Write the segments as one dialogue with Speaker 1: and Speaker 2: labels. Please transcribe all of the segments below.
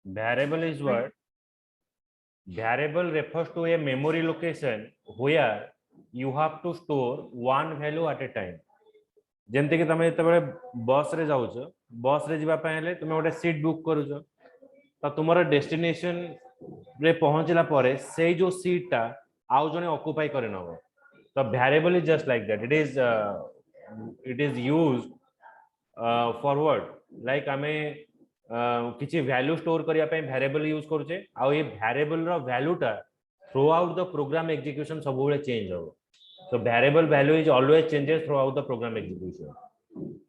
Speaker 1: variable is what? Variable refers to a memory location where you have to store one value at a time. जेमती कि तमे जतबे बस रे जाउछ, बस रे जिबा पय हेले तुमे ओटे सीट बुक करूछ, त तुमर डेस्टिनेशन रे पहुंचला परे से जो सीट टा आउ जने ऑक्युपाई करे नबो. तो variable is just like that. It is used forward like आमे किछि वैल्यू स्टोर करिया पे वेरिएबल यूज करूचे. आ ये वेरिएबल रो वैल्यू टा through out the program execution सब बेले चेंज हो. So variable value is always changes throughout the program execution.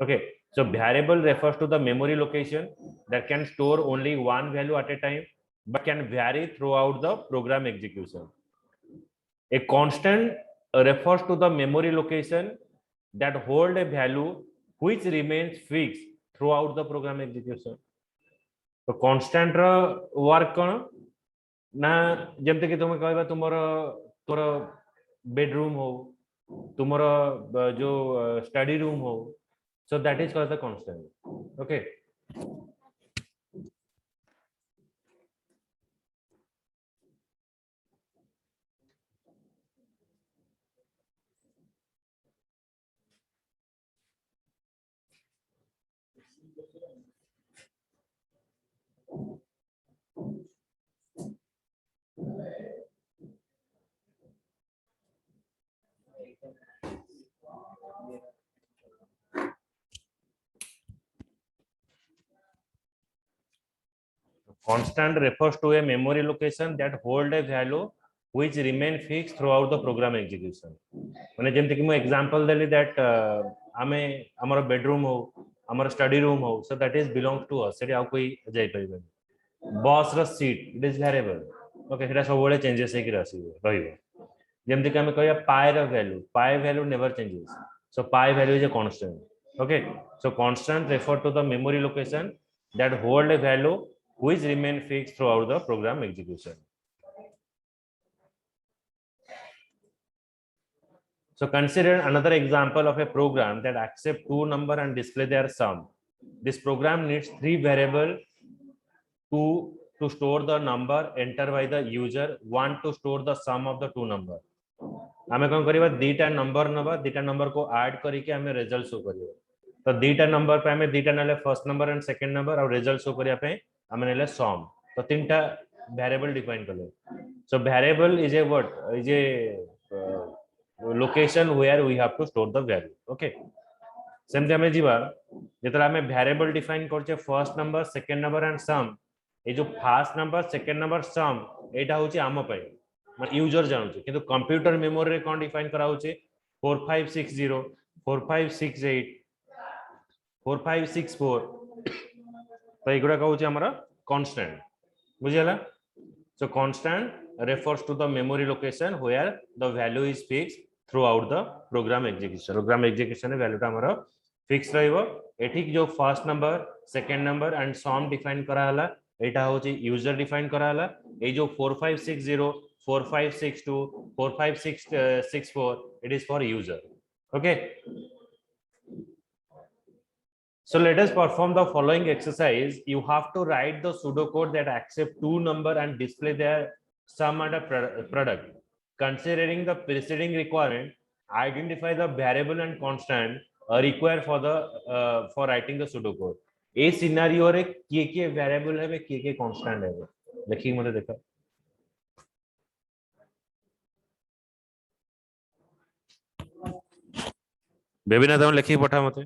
Speaker 1: Okay, so variable refers to the memory location that can store only one value at a time but can vary throughout the program execution. A constant refers to the memory location that hold a value which remains fixed throughout the program execution. So constant work कौन ना जमते कि तुम्हें कहबा तुमरो तोर bedroom हो, तुम्हारा जो स्टडी रूम हो, so that is called the constant. Okay. Constant refers to a memory location that hold a value which remain fixed throughout the program execution. माने जेमते कि मो एग्जांपल देली दैट आमे हमर बेडरूम हो, हमर स्टडी रूम हो, so that is belongs to us. सेठी आ कोई जाई परिबे. बॉस रो seat it is variable. Okay, सेटा सब बेले चेंजेस हे कि रहिबो. जेमते कि आमे कहया पाई रो value never changes. So pi value is a constant. Okay, so constant refer to the memory location that hold a value which remain fixed throughout the program execution. So consider another example of a program that accept two number and display their sum. This program needs three variable to store the number entered by the user, one to store the sum of the two number. आमे कोन करिबा दीटा number को add करी के हमें result show करियो. तो दीटा number पे हमें दीटा नेले first number and second number और रिजल्ट शो करिया पे हमें नेले सम. तो तीनटा वेरिएबल डिफाइन करले. So variable is a what is a location where we have to store the value. Okay, सेमते हमें जीवा जेतरा हमें वेरिएबल डिफाइन करछे first number second number and sum. ए जो first number second number sum एटा होची आम पे यूजर जानूचे, किंतु कंप्यूटर मेमोरी रे कोन डिफाइन करा होचे 4560 4568 4564. तो एगुडा कहूचे हमरा कांस्टेंट. बुझियला. So constant refers to the memory location where the value is fixed throughout the program execution. program execution value टा हमरा फिक्स रहइबो. एठी जो first number second number and sum define करा हला एटा होची यूजर डिफाइन करा हला. ए जो 4560 4562 45664 it is for user. Okay, so let us perform the following exercise. You have to write the pseudocode that accept two number and display their sum and a product. Considering the preceding requirement, identify the variable and constant required for the for writing the pseudocode. A scenario रे के variable है के constant है देखिए मते देखा. Baby ना तुम लिखी पठा मते.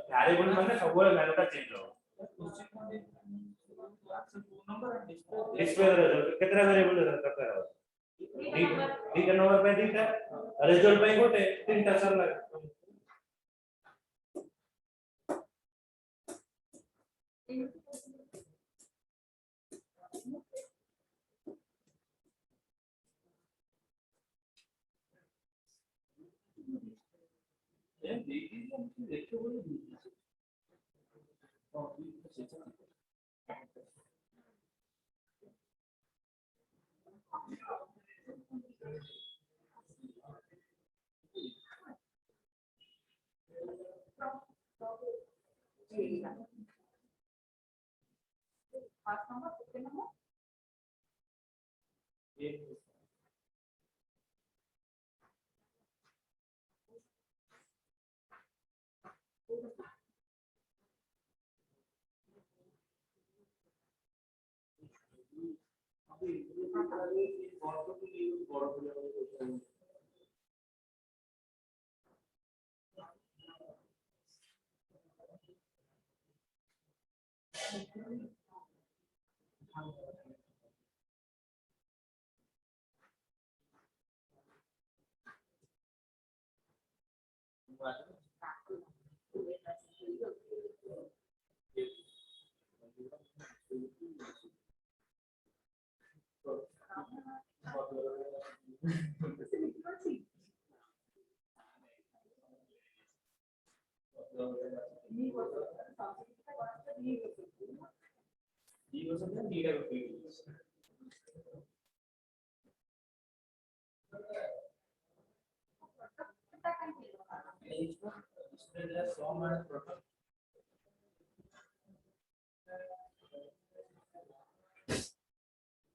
Speaker 1: भ्यारिएबल माने सबବେଳେ भ्यालू ता चेंज हो डिस्प्ले केतरा वेरिएबल दरकार हो दीटा नंबर पे दीटा रिजल्ट पे गोटे तीनटा सरला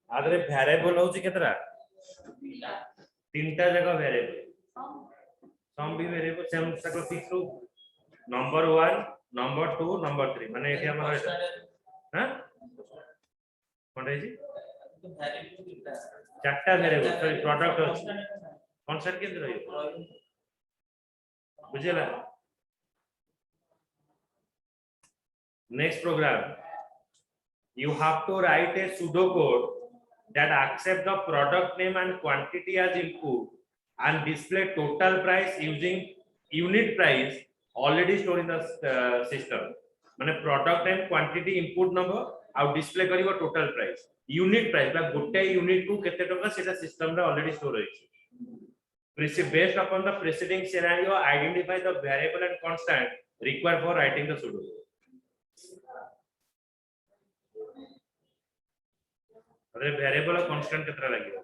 Speaker 1: आदरे वेरिएबल होची केतरा तीनटा जगह वेरिएबल सम भी वेरिएबल सेम सको फिक्स रो नंबर 1 नंबर 2 नंबर 3 माने एठी हमर हां कोन रे जी चारटा वेरिएबल सॉरी प्रोडक्ट कॉन्सेप्ट के रही बुझिला next program you have to write a pseudocode that accept the product name and quantity as input and display total price using unit price already stored in the system माने product name quantity input number ଆଉ display करिवो total price unit price बा गोटे unit को केते टका सेटा system रे already store होइछि based upon the preceding scenario identify the variable and constant required for writing the pseudocode अरे वेरिएबल और कांस्टेंट कितना लगेगा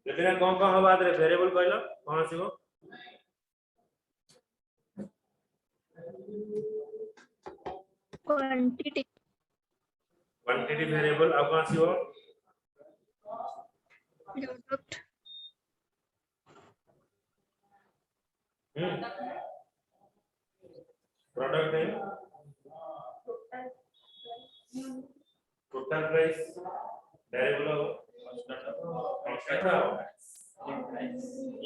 Speaker 1: लेकिन कौन हम बात रे वेरिएबल कहलो कौन आसीबो
Speaker 2: क्वांटिटी
Speaker 1: वेरिएबल अब कौन आसीबो
Speaker 2: product
Speaker 1: product name total price variable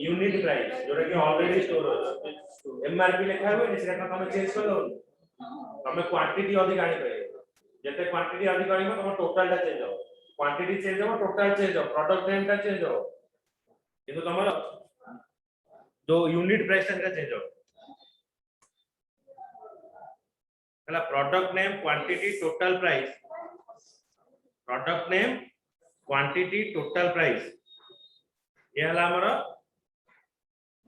Speaker 1: unit price जोटा कि ऑलरेडी स्टोर अछि एमआरपी लिखा हुए सेटा तमे चेंज कर दो तमे क्वांटिटी अधिक आनी पाए जते क्वांटिटी अधिक आनी तमे टोटल टा चेंज हो क्वांटिटी चेंज हो टोटल चेंज हो प्रोडक्ट नेम टा चेंज हो किंतु तमरो जो यूनिट प्राइस टा चेंज हो हला product name quantity total price product name quantity total price ये हला हमर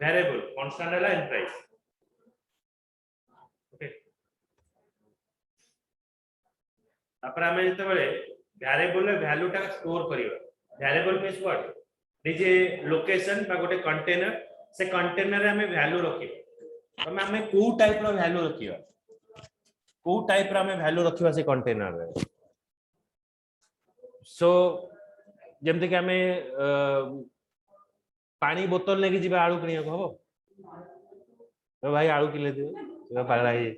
Speaker 1: वेरिएबल कांस्टेंट हला इन प्राइस ओके तापर हमें जते बेले वेरिएबल रे वैल्यू टा स्टोर करिवा वेरिएबल मींस व्हाट जे लोकेशन बा गोटे कंटेनर से कंटेनर रे हमें वैल्यू रखिबा तमे हमें को टाइप रो वैल्यू रखिबा को टाइप रो हमें वैल्यू रखिबा से कंटेनर रे सो जेमते कि हमें पानी बोतल लेके जीवा आलू किनिया को हबो तो भाई आलू किले दियो पागला है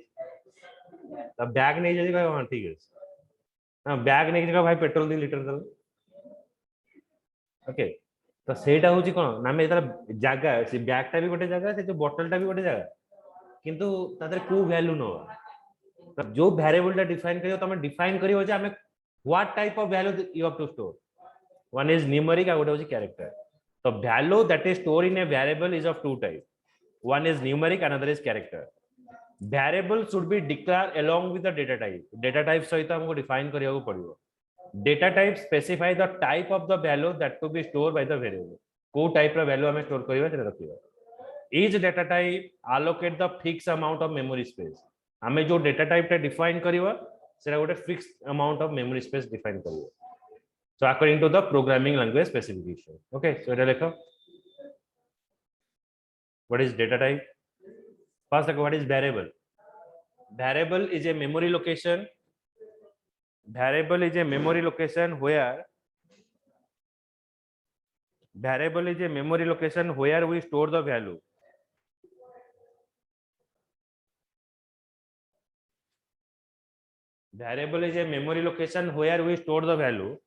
Speaker 1: तब बैग नहीं जदी भाई हां ठीक है हां बैग नहीं जगह भाई पेट्रोल दी लीटर दल ओके तो सेटा होची कोन नामे एतरा जागा से बैग टा भी गोटे जागा से जो बोतल टा भी गोटे जागा किंतु तादर को वैल्यू न तो जो वेरिएबल टा डिफाइन करियो तमे डिफाइन करियो जे हमें what type of value you have to store one is numeric आ गोटे होची कैरेक्टर तो value that is store in a variable is of two type one is numeric another is character variable should be declared along with the data type सहित हमको define करिया को पड़ियो data type specify the type of the value that to be stored by the variable को type रा value हमें store करियो सेटा रखियो each data type allocate the fixed amount of memory space हमें जो data type टा define करियो सेटा गोटे fixed amount of memory space define करियो so according to the programming language specification okay so एटा लिखो what is data type first what is variable variable is a memory location where we store the value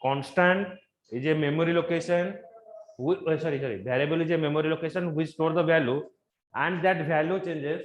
Speaker 1: constant is a memory location variable is a memory location which store the value and that value changes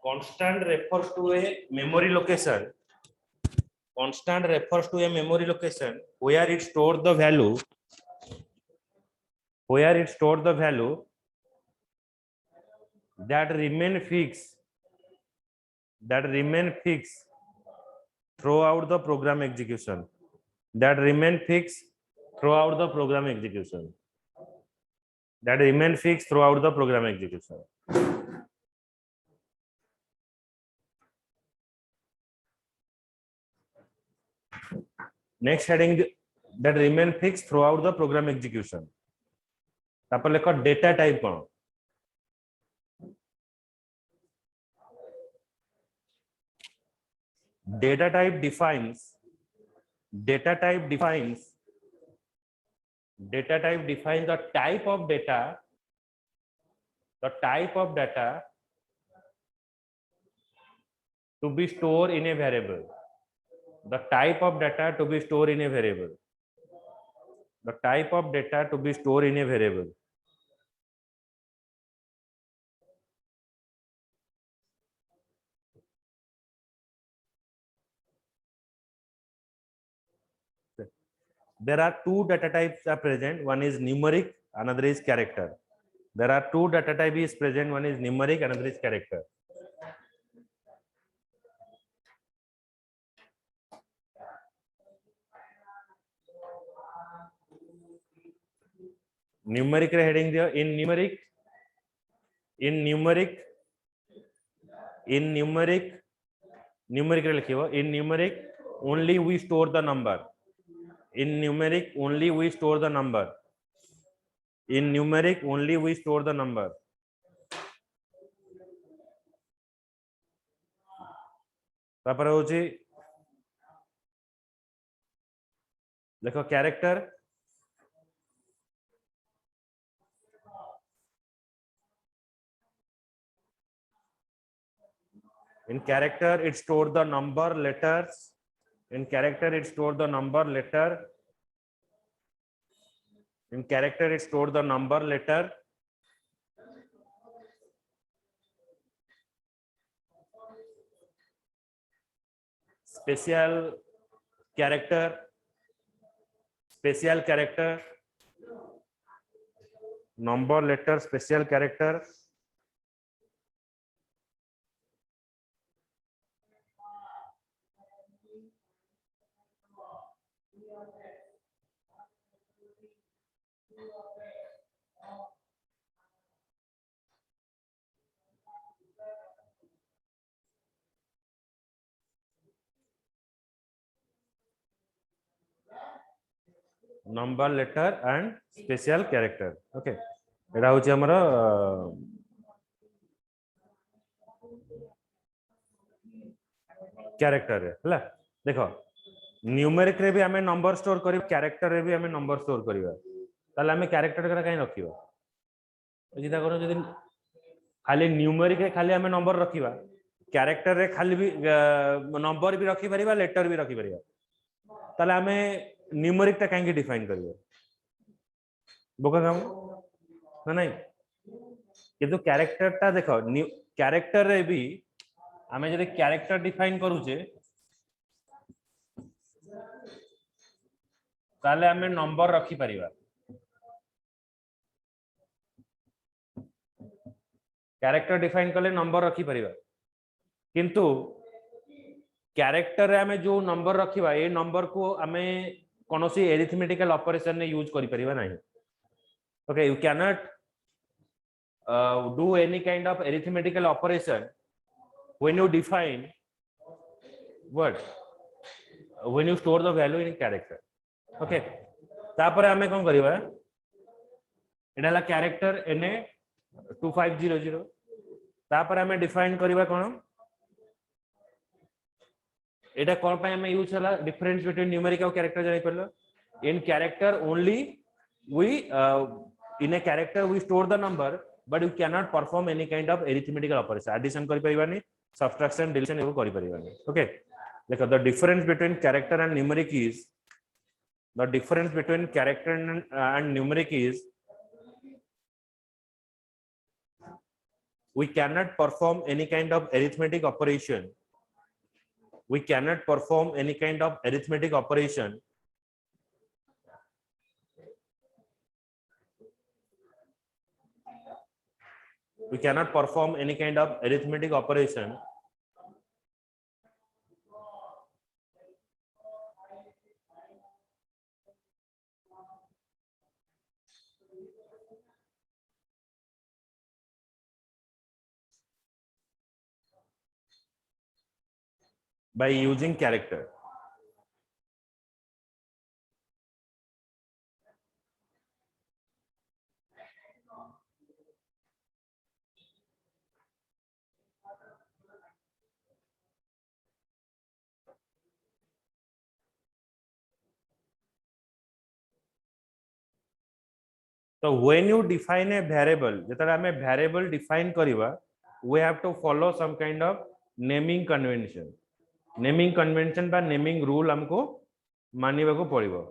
Speaker 1: Constant refers to a memory location. Constant refers to a memory location where it stores the value. Where it stores the value that remain fixed. That remain fixed throughout the program execution. That remain fixed throughout the program execution. That remain fixed throughout the program execution. Next heading, that remain fixed throughout the program execution. तापर लेखो data type कौन? Data type defines the type of data to be stored in a variable. The type of data to be stored in a variable. The type of data to be stored in a variable. There are two data types are present. One is numeric, another is character. There are two data types is present. One is numeric, another is character. Numeric heading there. In numeric only we store the number. In numeric only we store the number. In numeric only we store the number. तापर होची देखो character. In character it stores the number, letters. In character it stores the number, letter. In character it stores the number, letter. Special character, number, letter, special character. Number, letter and special character. Okay, एटा होची हमर character है देखो numeric रे भी हमें number store करियो character रे भी हमें नंबर स्टोर करियो ताले हमें कैरेक्टर करा काई रखियो एजिता करो जदि खाली न्यूमेरिक रे खाली हमें नंबर रखिबा कैरेक्टर रे खाली भी नंबर भी रखी परिबा लेटर भी रखी परिबा ताले हमें न्यूमेरिक टा काहे डिफाइन करियो बोका काम ना नहीं किंतु कैरेक्टर टा देखो कैरेक्टर रे भी हमें जदि कैरेक्टर डिफाइन करूचे ताले हमें नंबर रखी परिबा कैरेक्टर डिफाइन कले नंबर रखी परिबा किंतु कैरेक्टर रे हमें जो नंबर रखिबा ए नंबर को हमें कोनोसी एरिथमेटिकल ऑपरेशन ने यूज करि परिबा नहीं okay you can not do any kind of arithmetical operation when you define what when you store the value in character okay तापर हमें कौन करिबा एडाला कैरेक्टर na 2500 तापर हमें डिफाइन करिबा कोन एटा कोन पे हमें यूज हला डिफरेंस बिटवीन न्यूमेरिक और कैरेक्टर जानि परलो in character only we in a character we store the number but you cannot perform any kind of arithmetical operation addition kari paribani subtraction deletion ebu kari paribani okay like the difference between character and numeric is the difference between character and numeric is we cannot perform any kind of arithmetic operation we cannot perform any kind of arithmetic operation we cannot perform any kind of arithmetic operation by using character so when you define a variable jetara hame variable define kariba we have to follow some kind of naming convention ba naming rule हमको मानिबा को पड़िबो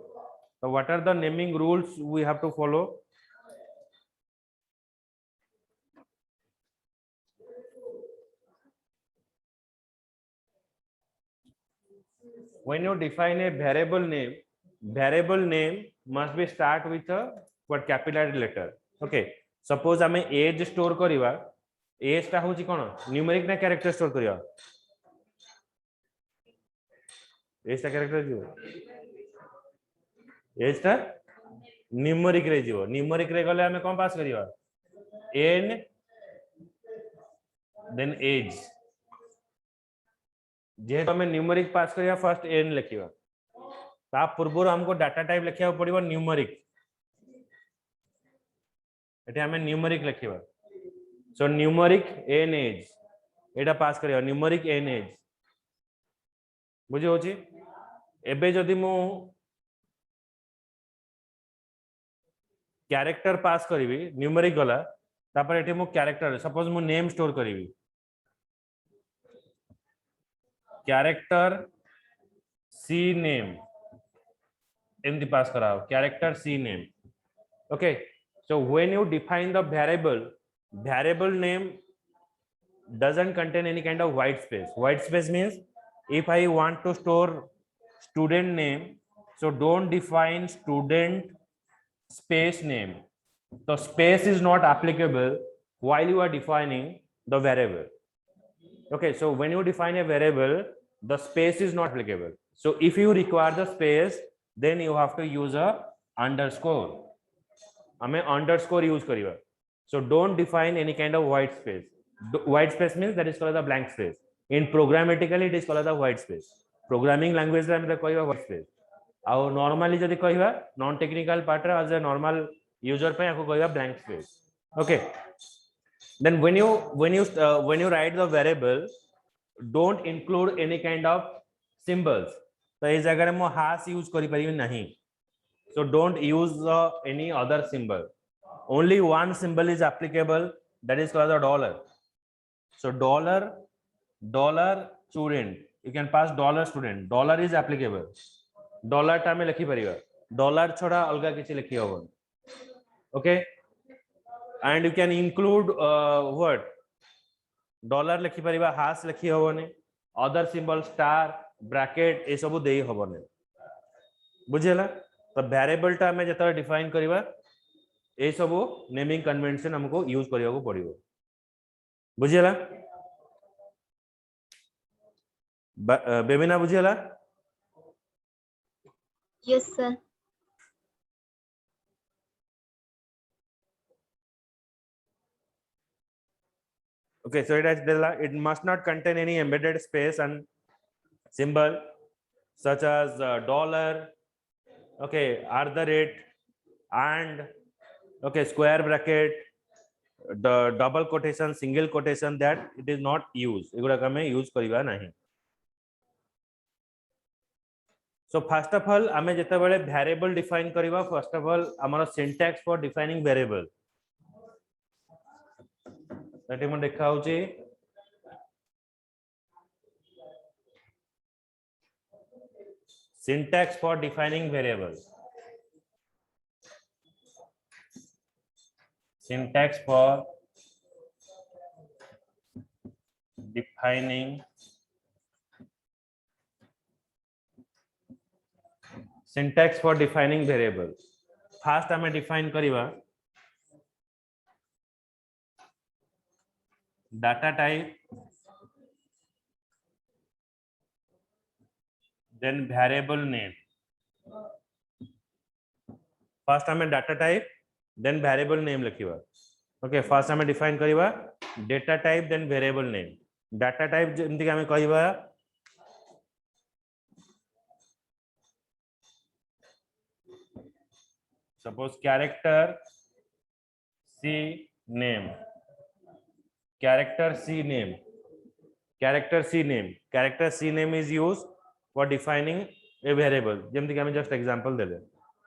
Speaker 1: so what are the naming rules we have to follow when you define a variable name must be start with a what capital letter okay suppose हमें age store करिवा age टा होची कोन numeric ना character store करिवा age टा character जीवो age टा numeric रे जीवो numeric रे गले हमें कोन पास करिवा n then age जे हमें न्यूमेरिक पास करिया फर्स्ट n लिखिवा ता पूर्व हमको डाटा टाइप लिखिया पड़िबो न्यूमेरिक एटे हमें न्यूमेरिक लिखिवा सो न्यूमेरिक n age एटा पास करिया न्यूमेरिक n age बुझे होची एबे जदी मु कैरेक्टर पास करिवि न्यूमेरिक गला तापर एटे मु कैरेक्टर सपोज मु नेम स्टोर करिवि कैरेक्टर c name एमती पास कराओ character c name okay so when you define the variable name doesn't contain any kind of white space means if I want to store student name so don't define student space name so space is not applicable while you are defining the variable okay so when you define a variable the space is not applicable so if you require the space then you have to use a underscore हमें underscore use करिवा so don't define any kind of white space means that is called the blank space in programmatically it is called the white space programming language रे हम कहिवा white space आउ normally जदी कहिवा non technical part रे as a normal user पे आपको कहिवा blank space okay then when you write the variable don't include any kind of symbols तो इस जगह में हाश यूज करि परिबे नहीं so don't use any other symbol only one symbol is applicable that is called the dollar so dollar dollar student you can pass dollar student dollar is applicable dollar टा में लिखि परिबा डॉलर छोड़ा अलगा किछि लिखि होबो okay and you can include word dollar लिखि परिबा हाश लिखि होबोनी अदर सिंबल स्टार ब्रैकेट ए सब देई होबोनी बुझिला तो वेरिएबल टा में जता डिफाइन करबा ए सब नेमिंग कन्वेंशन हमको यूज करिया को पड़िबो बुझिला बेबिना बुझिला
Speaker 2: Yes, sir.
Speaker 1: okay so it must not contain any embedded space and symbol such as dollar okay at the rate and okay square bracket the double quotation single quotation that it is not used एगुड़ा का मैं use करिवा नहीं so first of all आमे जते बेले variable define करिवा first of all हमर syntax for defining variable सेठी म देखा होची syntax for defining variable syntax for defining syntax for defining variable first हमें define करिवा data type then variable name first हमें data type then variable name लिखिवा okay first हमें define करिवा data type then variable name data type जेमति हमें कहिवा suppose character c name character c name character c name character c name is used for defining a variable जेमति हमें just example they they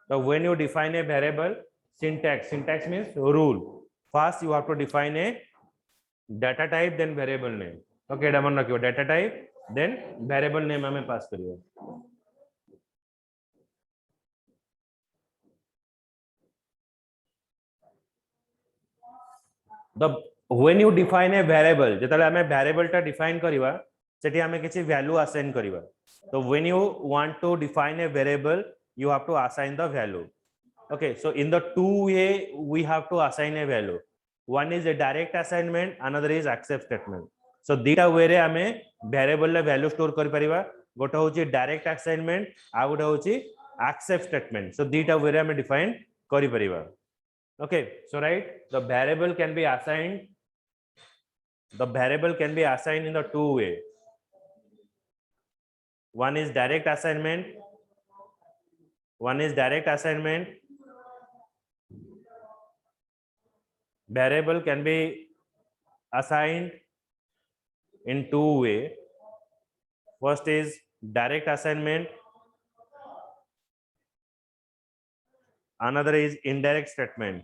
Speaker 1: so when you define a variable syntax means rule first you have to define a data type then variable name okay एटा मन रखियो data type then variable name हमें पास करियो the when you define a variable जेतले हमें variable टा define करिवा सेठी हमें किछि value assign करिवा so when you want to define a variable you have to assign the value okay so in the two way we have to assign a value one is a direct assignment another is accept statement so dita way रे हमें variable ले value store करि परिवा गोटा होची direct assignment आ गोटा होची accept statement so dita way रे हमें define करि परिवा okay so right the variable can be assigned in the two way one is direct assignment variable can be assigned in two way first is direct assignment another is indirect statement